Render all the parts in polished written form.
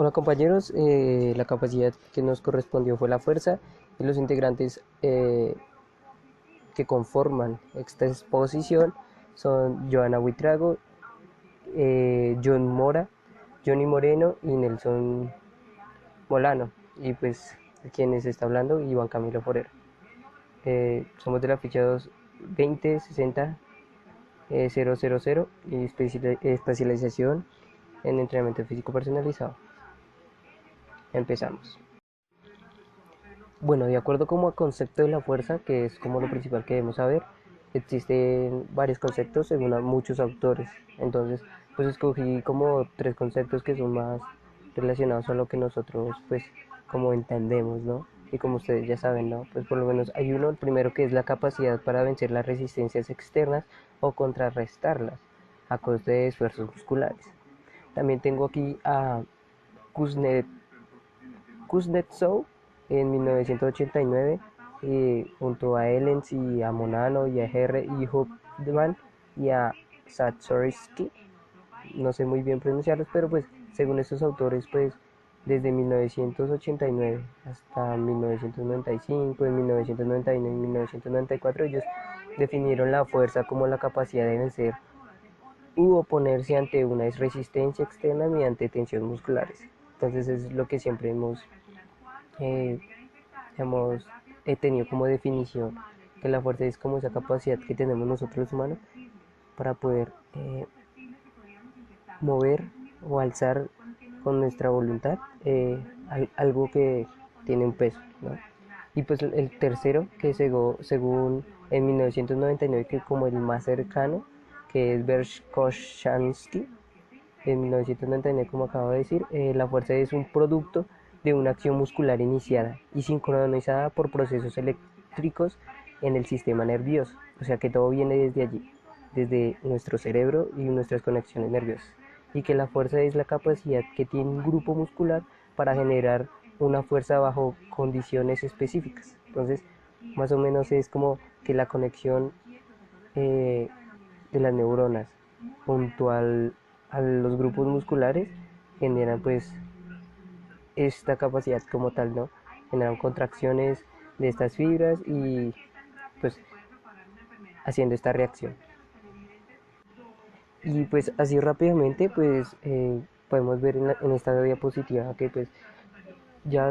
Hola compañeros, la capacidad que nos correspondió fue la fuerza y los integrantes que conforman esta exposición son Joana Buitrago, John Mora, Johnny Moreno y Nelson Molano. Y pues quienes está hablando, Iván Camilo Forero. Somos de la ficha 2060 000 y especialización en entrenamiento físico personalizado. Empezamos. Bueno, de acuerdo como al concepto de la fuerza, que es como lo principal que debemos saber, existen varios conceptos según muchos autores. Entonces, pues escogí como tres conceptos que son más relacionados a lo que nosotros, pues, como entendemos, ¿no? Y como ustedes ya saben, ¿no? Pues por lo menos hay uno, el primero que es la capacidad para vencer las resistencias externas o contrarrestarlas a coste de esfuerzos musculares. También tengo aquí a Kuznetsov Kuznetsov en 1989 junto a Ellens y a Monano y a R. y Hubman y a Satsorsky. No sé muy bien pronunciarlos, pero pues según estos autores, pues desde 1989 hasta 1995, en 1999 y 1994 ellos definieron la fuerza como la capacidad de vencer u oponerse ante una resistencia externa mediante tensiones musculares. Entonces es lo que siempre eh, hemos tenido como definición, que la fuerza es como esa capacidad que tenemos nosotros los humanos para poder mover o alzar con nuestra voluntad algo que tiene un peso, ¿no? Y pues el tercero, que según en 1999, que como el más cercano, que es Verkhoshansky, en 1999, como acabo de decir, la fuerza es un producto de una acción muscular iniciada y sincronizada por procesos eléctricos en el sistema nervioso. O sea que todo viene desde allí, desde nuestro cerebro y nuestras conexiones nerviosas. Y que la fuerza es la capacidad que tiene un grupo muscular para generar una fuerza bajo condiciones específicas. Entonces, más o menos es como que la conexión eh, de las neuronas puntual a los grupos musculares generan pues esta capacidad como tal, ¿no? Generan contracciones de estas fibras y pues haciendo esta reacción. Y pues así rápidamente pues podemos ver en esta diapositiva que pues ya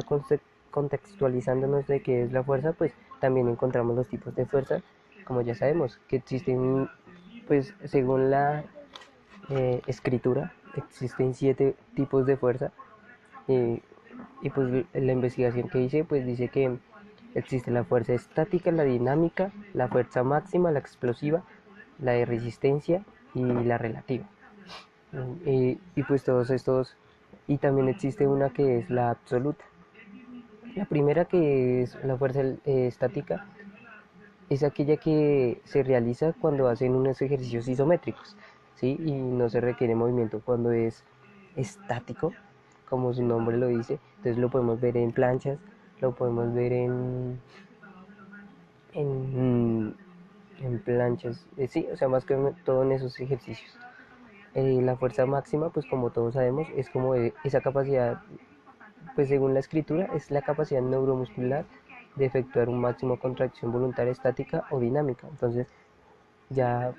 contextualizándonos de qué es la fuerza, pues también encontramos los tipos de fuerza, como ya sabemos, que existen pues según la escritura, existen 7 tipos de fuerza. eh, y pues la investigación que hice pues dice que existe la fuerza estática, la dinámica, la fuerza máxima, la explosiva, la de resistencia y la relativa. Y pues todos estos, y también existe una que es la absoluta. La primera, que es la fuerza estática, es aquella que se realiza cuando hacen unos ejercicios isométricos, ¿sí? Y no se requiere movimiento. Cuando es estático, como su nombre lo dice, entonces lo podemos ver en planchas, lo podemos ver en, en planchas, sí, o sea, más que todo en esos ejercicios. La fuerza máxima, pues como todos sabemos, es como esa capacidad, pues según la escritura, es la capacidad neuromuscular de efectuar un máximo de contracción voluntaria estática o dinámica. Entonces, ya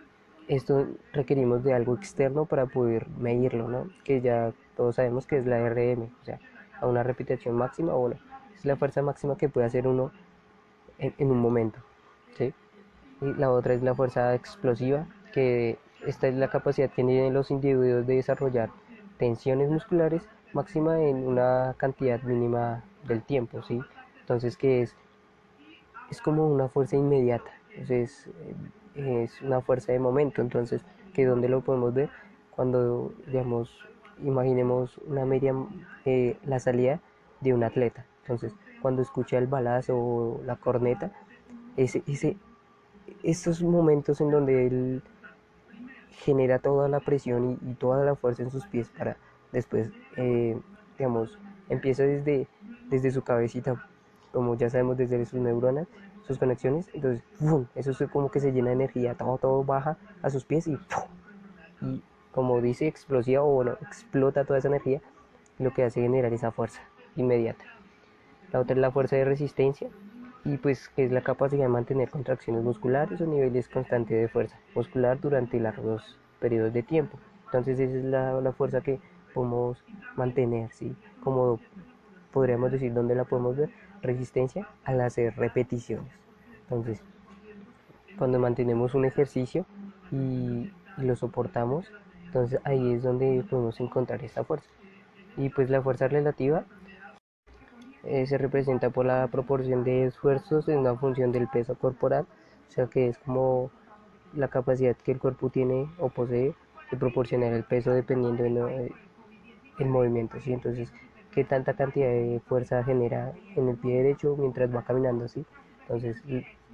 esto requerimos de algo externo para poder medirlo, ¿no? Que ya todos sabemos que es la RM, o sea, a una repetición máxima, o bueno, es la fuerza máxima que puede hacer uno en un momento, ¿sí? Y la otra es la fuerza explosiva, que esta es la capacidad que tienen los individuos de desarrollar tensiones musculares máxima en una cantidad mínima del tiempo, ¿sí? Entonces, que es como una fuerza inmediata, entonces es una fuerza de momento, entonces que donde lo podemos ver cuando, digamos, imaginemos una media, la salida de un atleta, entonces cuando escucha el balazo o la corneta, ese estos momentos en donde él genera toda la presión y toda la fuerza en sus pies para después, digamos, empieza desde su cabecita, como ya sabemos, desde sus neuronas, sus conexiones, entonces, ¡fum! Eso es como que se llena de energía, todo baja a sus pies y, ¡fum! Y como dice explosiva o bueno, explota toda esa energía lo que hace generar esa fuerza inmediata. La otra es la fuerza de resistencia, y pues que es la capacidad de mantener contracciones musculares o niveles constantes de fuerza muscular durante largos periodos de tiempo. Entonces esa es la fuerza que podemos mantener, ¿sí? Como podríamos decir, ¿dónde la podemos ver? Resistencia al hacer repeticiones. Entonces, cuando mantenemos un ejercicio y lo soportamos, entonces ahí es donde podemos encontrar esta fuerza. Y pues la fuerza relativa se representa por la proporción de esfuerzos en una función del peso corporal, o sea que es como la capacidad que el cuerpo tiene o posee de proporcionar el peso dependiendo del movimiento, ¿sí? Entonces, qué tanta cantidad de fuerza genera en el pie derecho mientras va caminando, ¿sí? Entonces,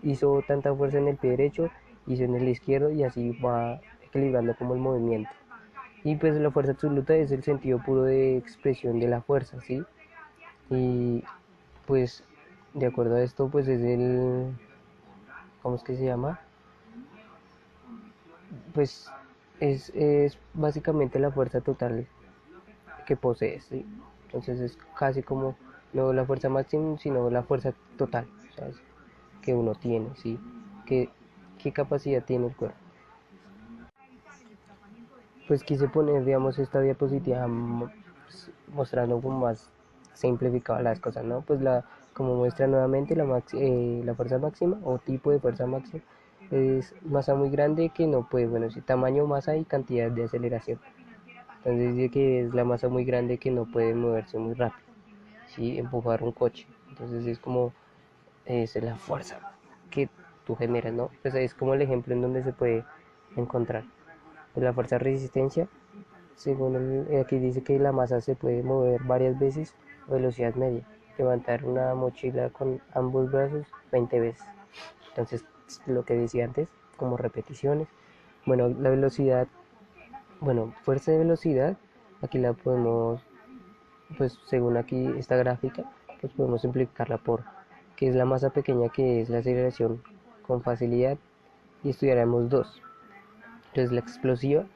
hizo tanta fuerza en el pie derecho, hizo en el izquierdo, y así va equilibrando como el movimiento. Y pues la fuerza absoluta es el sentido puro de expresión de la fuerza, ¿sí? Y pues de acuerdo a esto, pues es ¿cómo es que se llama? Pues es básicamente la fuerza total que posees, ¿sí? Entonces es casi como no la fuerza máxima, sino la fuerza total, ¿sabes? Que uno tiene, ¿sí? ¿Qué, qué capacidad tiene el cuerpo? Pues quise poner, digamos, esta diapositiva mostrando como más simplificado las cosas, ¿no? Pues como muestra nuevamente la fuerza máxima o tipo de fuerza máxima es masa muy grande que no puede, bueno, sí, tamaño, masa y cantidad de aceleración. Entonces dice que es la masa muy grande que no puede moverse muy rápido, ¿sí? Empujar un coche. Entonces es como es la fuerza que tú generas, ¿no? Pues es como el ejemplo en donde se puede encontrar. Pues la fuerza de resistencia, según aquí dice que la masa se puede mover varias veces a velocidad media. Levantar una mochila con ambos brazos 20 veces. Entonces, lo que decía antes, como repeticiones. Bueno, la velocidad, bueno, fuerza de velocidad, aquí la podemos, pues según aquí esta gráfica, pues podemos simplificarla por que es la masa pequeña, que es la aceleración con facilidad, y estudiaremos dos. Entonces la explosiva,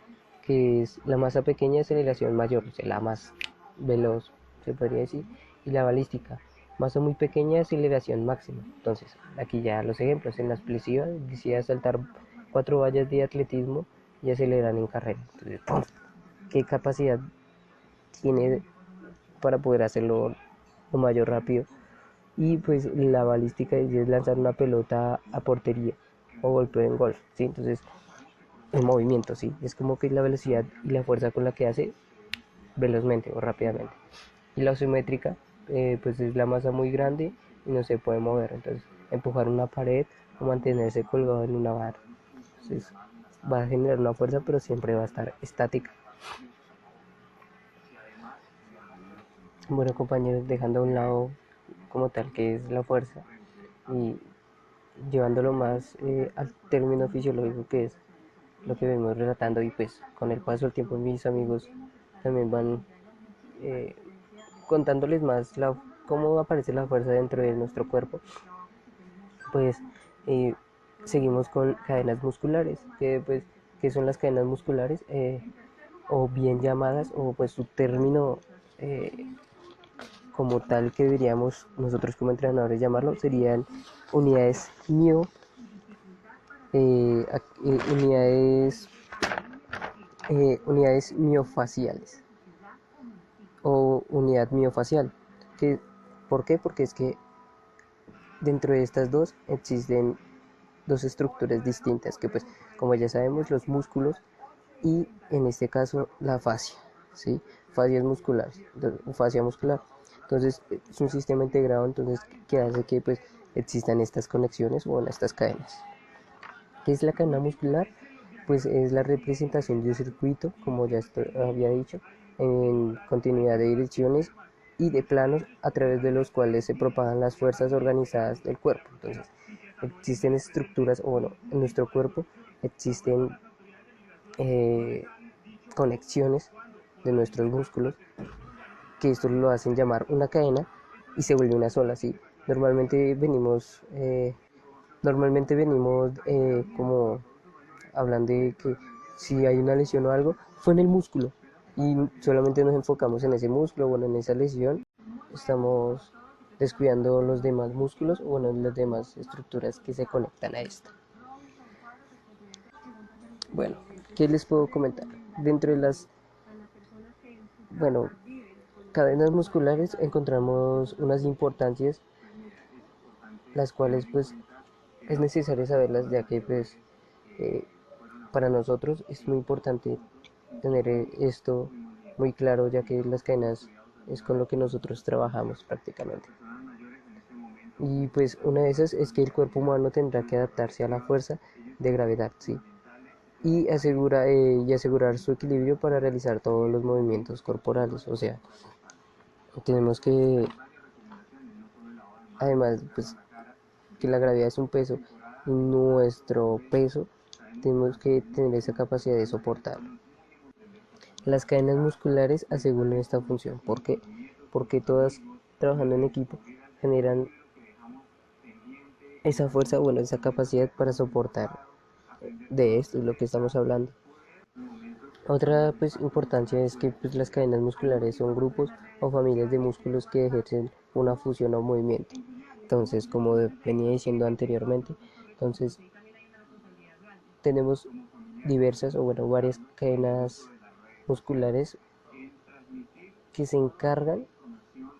que es la masa pequeña, aceleración mayor, o sea, la más veloz, se podría decir, y la balística, masa muy pequeña, aceleración máxima. Entonces, aquí ya los ejemplos. En la explosiva decía saltar 4 vallas de atletismo y acelerar en carrera. Entonces, ¡pum! ¿Qué capacidad tiene para poder hacerlo lo mayor rápido? Y pues la balística es lanzar una pelota a portería o golpeo en golf, ¿sí? Entonces, en movimiento, ¿sí? Es como que la velocidad y la fuerza con la que hace velozmente o rápidamente. Y la isométrica, pues es la masa muy grande y no se puede mover. Entonces, empujar una pared o mantenerse colgado en una barra. Entonces, va a generar una fuerza, pero siempre va a estar estática. Bueno, compañeros, dejando a un lado como tal que es la fuerza y llevándolo más al término fisiológico, que es lo que venimos relatando, y pues con el paso del tiempo mis amigos también van eh, contándoles más cómo aparece la fuerza dentro de nuestro cuerpo. Pues eh, seguimos con cadenas musculares, que son las cadenas musculares, o bien llamadas, o pues su término como tal que diríamos nosotros como entrenadores llamarlo, serían unidades unidades unidades miofaciales o unidad miofacial. Que, ¿Por qué? Porque es que dentro de estas dos existen dos estructuras distintas, que pues como ya sabemos, los músculos y en este caso la fascia, ¿sí? Fascias musculares, fascia muscular. Entonces es un sistema integrado, entonces, que hace que pues existan estas conexiones o estas cadenas. ¿Qué es la cadena muscular? Pues es la representación de un circuito, como ya había dicho, en continuidad de direcciones y de planos a través de los cuales se propagan las fuerzas organizadas del cuerpo. Entonces, existen estructuras, o bueno, en nuestro cuerpo existen eh, conexiones de nuestros músculos, que esto lo hacen llamar una cadena y se vuelve una sola, ¿sí? Normalmente venimos como hablan de que si hay una lesión o algo, fue en el músculo, y solamente nos enfocamos en ese músculo, bueno, en esa lesión, estamos descuidando los demás músculos o bueno, las demás estructuras que se conectan a esta. Bueno, ¿qué les puedo comentar? Dentro de las, bueno, cadenas musculares encontramos unas importancias, las cuales pues es necesario saberlas, ya que pues eh, para nosotros es muy importante tener esto muy claro, ya que las cadenas es con lo que nosotros trabajamos prácticamente. Y pues una de esas es que el cuerpo humano tendrá que adaptarse a la fuerza de gravedad, ¿sí? Y asegurar su equilibrio para realizar todos los movimientos corporales. O sea, tenemos que, además, pues que la gravedad es un peso, y nuestro peso tenemos que tener esa capacidad de soportarlo. Las cadenas musculares aseguran esta función. ¿Por qué? Porque todas trabajando en equipo generan esa fuerza, bueno, esa capacidad para soportar de esto es lo que estamos hablando. Otra pues importancia es que pues, las cadenas musculares son grupos o familias de músculos que ejercen una función o movimiento. Entonces, como venía diciendo anteriormente, entonces tenemos diversas o bueno, varias cadenas musculares que se encargan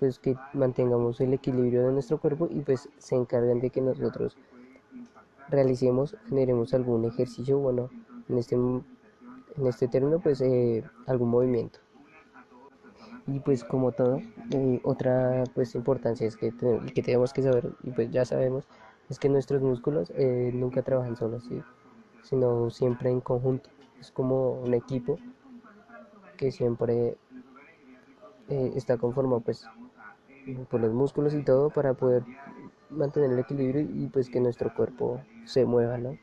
pues que mantengamos el equilibrio de nuestro cuerpo y pues se encargan de que nosotros realicemos, generemos algún ejercicio, bueno, en este término pues algún movimiento. Y pues como todo, otra pues importancia es que tenemos que saber, y pues ya sabemos, es que nuestros músculos nunca trabajan solos, ¿sí? Sino siempre en conjunto. Es como un equipo que siempre está conformado pues por los músculos y todo para poder mantener el equilibrio y pues que nuestro cuerpo se mueva, ¿no?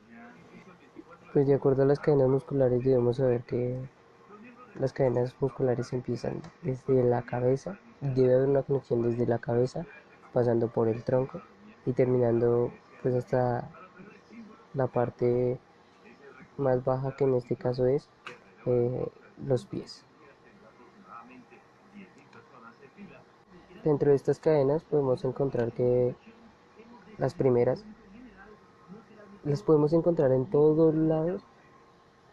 Pues de acuerdo a las cadenas musculares debemos saber que las cadenas musculares empiezan desde la cabeza y debe haber una conexión desde la cabeza pasando por el tronco y terminando pues hasta la parte más baja, que en este caso es eh, los pies. Dentro de estas cadenas podemos encontrar que las primeras las podemos encontrar en todos lados,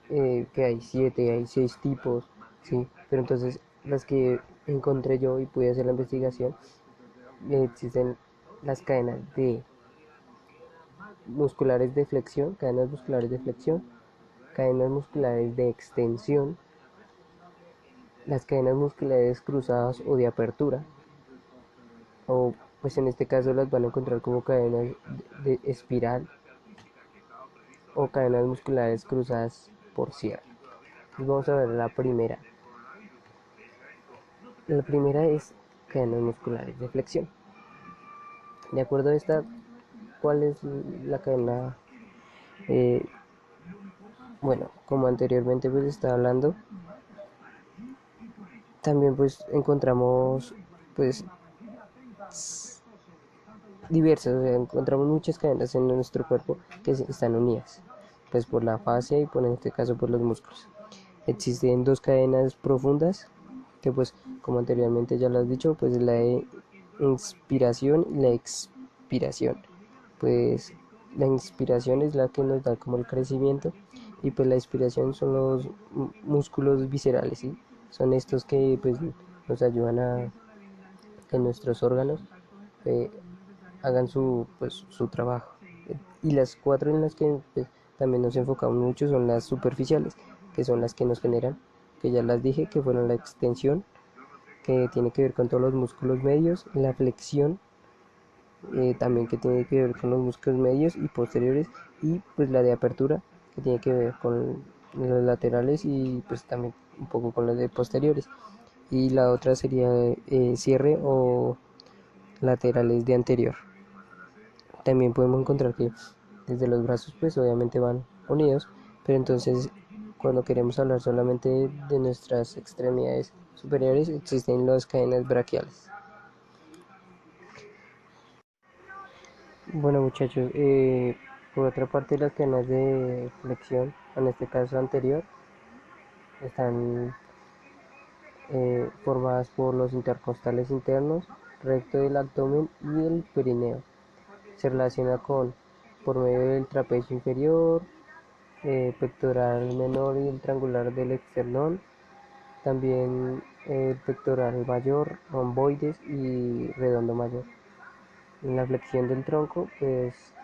que hay 7, hay 6 tipos, ¿sí? Pero entonces las que encontré yo y pude hacer la investigación, existen las cadenas de musculares de flexión, cadenas musculares de flexión, cadenas musculares de extensión, las cadenas musculares cruzadas o de apertura, o pues en este caso las van a encontrar como cadenas de espiral o cadenas musculares cruzadas por cierre. Entonces vamos a ver la primera. La primera es cadenas musculares de flexión. De acuerdo a esta, ¿cuál es la cadena? Eh, bueno, como anteriormente pues estaba hablando, también pues encontramos pues diversas, o sea, encontramos muchas cadenas en nuestro cuerpo que están unidas, pues por la fascia y por en este caso por los músculos. Existen dos cadenas profundas que pues como anteriormente ya lo has dicho, pues la de inspiración y la expiración. Pues la inspiración es la que nos da como el crecimiento y pues la expiración son los músculos viscerales, ¿sí? Son estos que pues nos ayudan a que nuestros órganos eh, hagan su trabajo. Y las cuatro en las que pues, también nos enfocamos mucho son las superficiales, que son las que nos generan, que ya las dije, que fueron la extensión, que tiene que ver con todos los músculos medios, la flexión, también que tiene que ver con los músculos medios y posteriores, y pues la de apertura, que tiene que ver con los laterales y pues también un poco con los de posteriores. Y la otra sería cierre o laterales de anterior. También podemos encontrar que desde los brazos pues obviamente van unidos, pero entonces cuando queremos hablar solamente de nuestras extremidades superiores existen las cadenas braquiales. Bueno muchachos, por otra parte las cadenas de flexión, en este caso anterior, están formadas por los intercostales internos, recto del abdomen y el perineo. Se relaciona por medio del trapecio inferior, pectoral menor y el triangular del esternón, también el pectoral mayor, romboides y redondo mayor. En la flexión del tronco, pues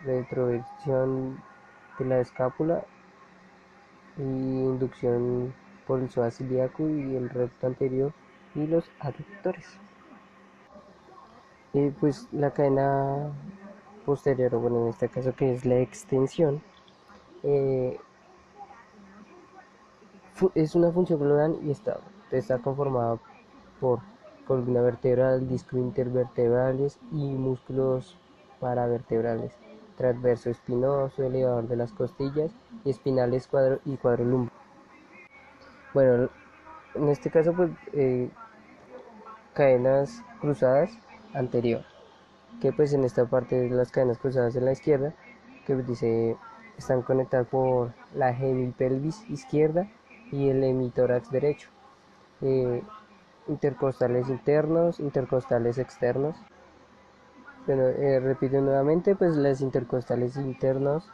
retroversión de la escápula y inducción por el psoas ilíaco y el recto anterior y los aductores. Pues la cadena posterior, bueno, en este caso que es la extensión, eh, es una función global y está conformada por columna vertebral, disco intervertebrales y músculos paravertebrales, transverso espinoso, elevador de las costillas y espinales y cuadrolumbar. Bueno, en este caso pues cadenas cruzadas anterior, que pues en esta parte de las cadenas cruzadas en la izquierda, que pues dice están conectadas por la hemipelvis izquierda y el hemitórax derecho. eh, Intercostales internos, intercostales externos. Bueno, repito nuevamente, pues las intercostales internos,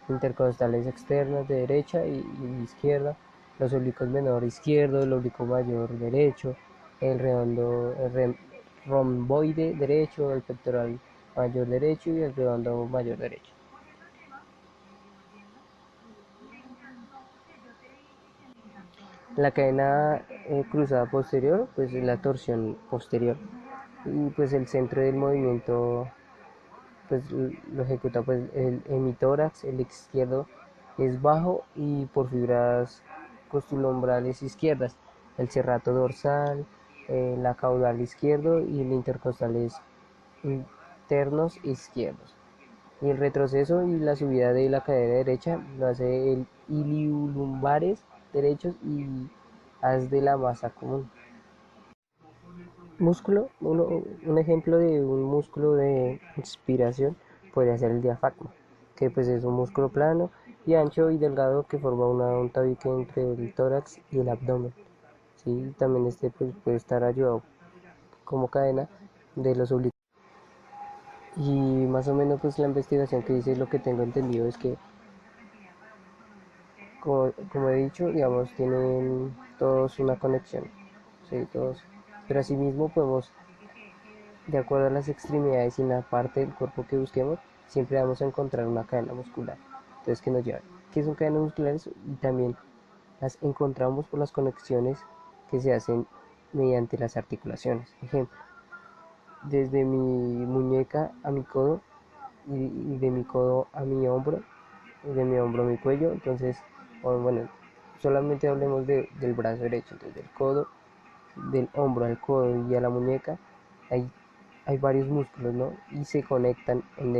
intercostales externas de derecha y izquierda, los oblicuos menor izquierdo, el oblicuo mayor derecho, el redondo, romboide derecho, el pectoral mayor derecho y el redondo mayor derecho. La cadena cruzada posterior, pues es la torsión posterior y pues el centro del movimiento pues lo ejecuta pues el hemitórax, el izquierdo es bajo y por fibras costulombrales izquierdas, el serrato dorsal, la caudal izquierdo y el intercostales internos izquierdos. Y el retroceso y la subida de la cadera derecha lo hace el iliolumbares derechos y haz de la masa común. Músculo, un ejemplo de un músculo de inspiración podría ser el diafragma, que pues es un músculo plano y ancho y delgado que forma un tabique entre el tórax y el abdomen. ¿Sí? También este pues, puede estar ayudado como cadena de los oblicuos. Y más o menos pues la investigación que dice, lo que tengo entendido es que, como he dicho, digamos, tienen todos una conexión, ¿sí? Todos, pero asimismo podemos, de acuerdo a las extremidades y la parte del cuerpo que busquemos, siempre vamos a encontrar una cadena muscular. Entonces, ¿qué nos lleva? ¿Qué son cadenas musculares? Y también las encontramos por las conexiones que se hacen mediante las articulaciones. Ejemplo, desde mi muñeca a mi codo y de mi codo a mi hombro, y de mi hombro a mi cuello. Entonces, bueno, solamente hablemos del brazo derecho, entonces del codo, del hombro al codo y a la muñeca. Hay hay varios músculos, ¿no? Y se conectan en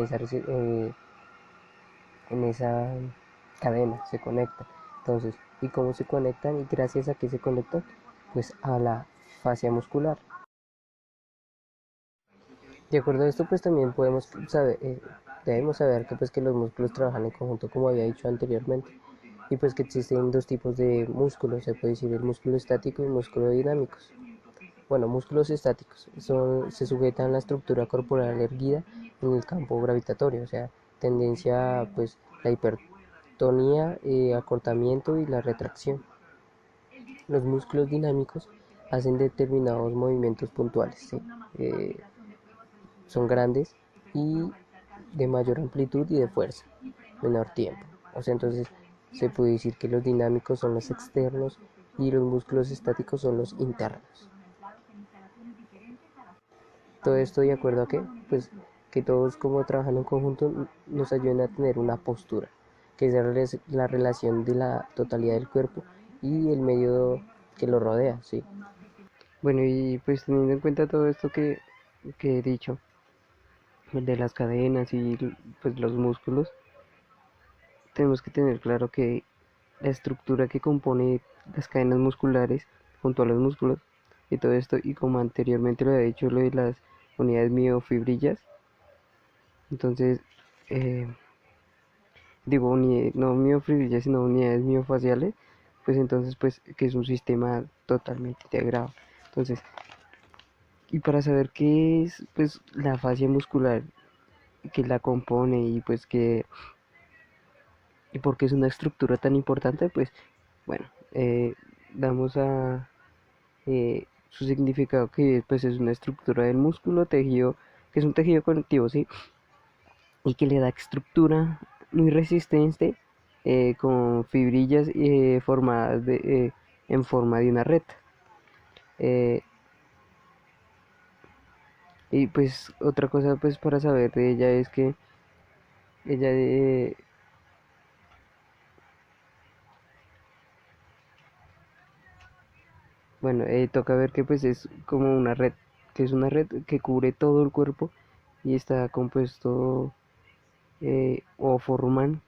esa cadena, se conectan. Entonces, ¿y cómo se conectan? ¿Y gracias a qué se conectan? Pues a la fascia muscular. De acuerdo a esto, pues también debemos saber que, pues, que los músculos trabajan en conjunto, como había dicho anteriormente. Y pues que existen dos tipos de músculos, se puede decir el músculo estático y el músculo dinámicos. Bueno, músculos estáticos se sujetan a la estructura corporal erguida en el campo gravitatorio, o sea, tendencia pues la hipertonía, acortamiento y la retracción. Los músculos dinámicos hacen determinados movimientos puntuales, ¿sí? Son grandes y de mayor amplitud y de fuerza, menor tiempo. O sea, entonces se puede decir que los dinámicos son los externos y los músculos estáticos son los internos. Todo esto de acuerdo a que, pues, que todos como trabajan en conjunto nos ayuden a tener una postura, que es la relación de la totalidad del cuerpo y el medio que lo rodea, ¿sí? Bueno, y pues teniendo en cuenta todo esto que he dicho, de las cadenas y pues los músculos, tenemos que tener claro que la estructura que compone las cadenas musculares junto a los músculos y todo esto, y como anteriormente lo había dicho, lo de las unidades miofibrillas, entonces, digo, no miofibrillas, sino unidades miofaciales, pues entonces pues que es un sistema totalmente integrado. Entonces, y para saber qué es pues la fascia muscular que la compone y pues que y por qué es una estructura tan importante, pues bueno, damos a su significado que pues es una estructura del músculo, tejido, que es un tejido conectivo, ¿sí? Y que le da estructura muy resistente con fibrillas formadas en forma de una red. Eh, y pues otra cosa pues para saber de ella es que ella bueno, toca ver que pues es como una red, que es una red que cubre todo el cuerpo y está compuesto o forman,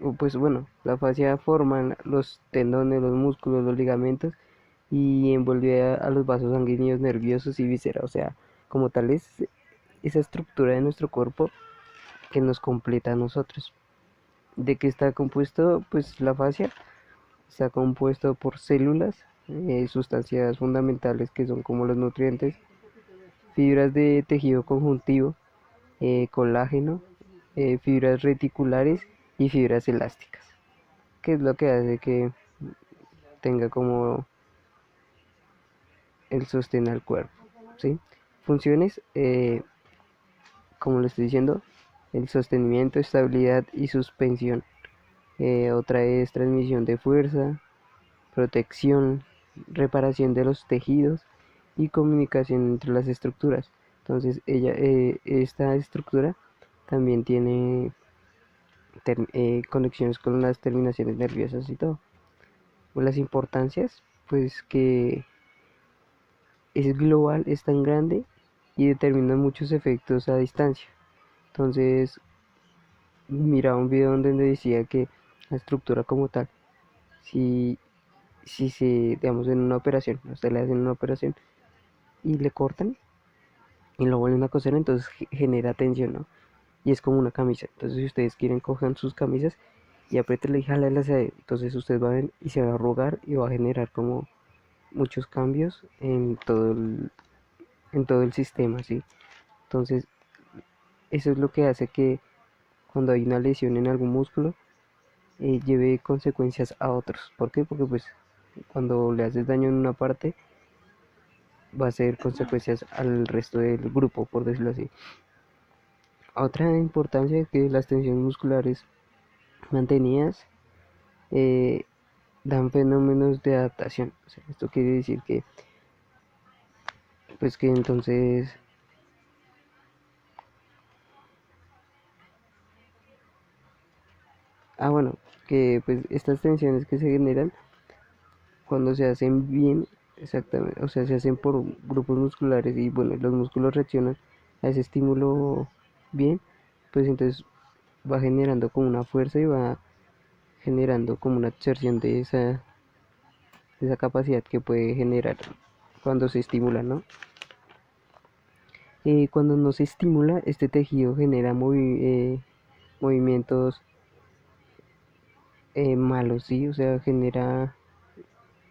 o pues bueno, la fascia forman los tendones, los músculos, los ligamentos y envuelve a los vasos sanguíneos, nerviosos y vísceras, o sea, como tal es esa estructura de nuestro cuerpo que nos completa a nosotros. ¿De qué está compuesto? Pues la fascia está compuesto por células, sustancias fundamentales que son como los nutrientes, fibras de tejido conjuntivo, colágeno, fibras reticulares y fibras elásticas, que es lo que hace que tenga como el sostén al cuerpo, ¿sí? Funciones, como le estoy diciendo, el sostenimiento, estabilidad y suspensión. Otra es transmisión de fuerza, protección, reparación de los tejidos y comunicación entre las estructuras. Entonces, esta estructura también tiene conexiones con las terminaciones nerviosas y todo. Las importancias, pues que es global, es tan grande y determina muchos efectos a distancia. Entonces, miraba un video donde decía que la estructura como tal, si, si se, digamos, en una operación, a usted le hacen una operación y le cortan y lo vuelven a coser, entonces genera tensión, ¿no? Y es como una camisa. Entonces, si ustedes quieren, cojan sus camisas y apriétenle y jálalas ahí. Entonces, usted va a ver y se va a arrugar y va a generar como muchos cambios en todo el sistema, ¿sí? Entonces, eso es lo que hace que cuando hay una lesión en algún músculo, lleve consecuencias a otros. ¿Por qué? Porque pues cuando le haces daño en una parte, va a ser consecuencias al resto del grupo, por decirlo así. Otra importancia es que las tensiones musculares mantenidas eh, dan fenómenos de adaptación. O sea, esto quiere decir que, pues que entonces, bueno, que pues estas tensiones que se generan cuando se hacen bien, exactamente, o sea, se hacen por grupos musculares y bueno, los músculos reaccionan a ese estímulo bien, pues entonces va generando como una fuerza y va generando como una absorción de esa capacidad que puede generar cuando se estimula, ¿no? Cuando no se estimula, este tejido genera movimientos malos, ¿sí? O sea, genera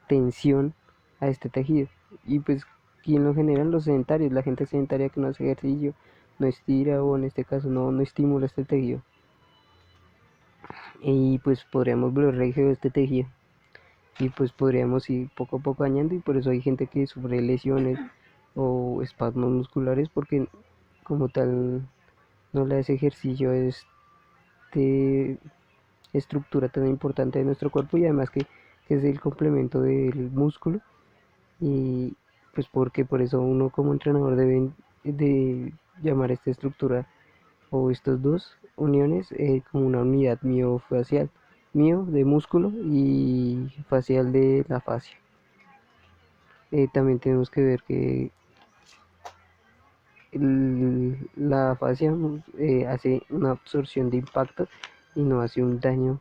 tensión a este tejido. Y pues, ¿quién lo generan? Los sedentarios, la gente sedentaria que no hace ejercicio, no estira o en este caso no estimula este tejido. Y pues podríamos volver rígido este tejido. Y pues podríamos ir poco a poco dañando y por eso hay gente que sufre lesiones o espasmos musculares porque como tal no le hace ejercicio a este estructura tan importante de nuestro cuerpo y además que es el complemento del músculo y pues porque por eso uno como entrenador debe de llamar a esta estructura o estas dos uniones como una unidad miofacial, mio de músculo y facial de la fascia. También tenemos que ver que la fascia hace una absorción de impacto y no hace un daño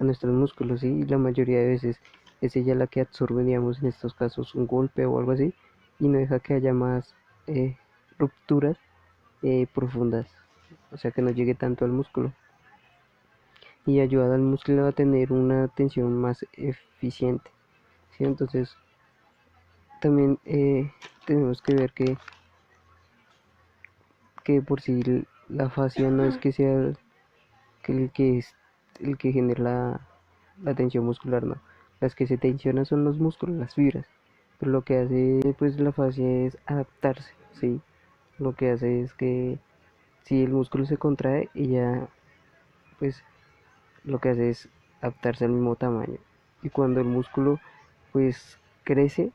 a nuestros músculos, ¿sí? Y la mayoría de veces es ella la que absorbe, digamos, en estos casos un golpe o algo así y no deja que haya más eh, rupturas profundas, o sea que no llegue tanto al músculo. y ayuda al músculo a tener una tensión más eficiente, ¿sí? Entonces también tenemos que ver que por si la fascia no es que sea el que genera la tensión muscular, no. Las que se tensionan son los músculos, las fibras. Pero lo que hace pues la fascia es adaptarse, ¿sí? Lo que hace es que si el músculo se contrae, ella pues lo que hace es adaptarse al mismo tamaño. Y cuando el músculo pues crece,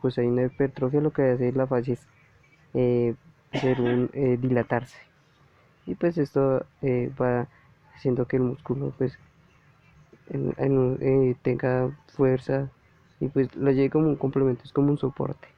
pues hay una hipertrofia, lo que hace la fascia es eh, dilatarse. Y pues esto va haciendo que el músculo pues tenga fuerza y pues lo lleve como un complemento, es como un soporte.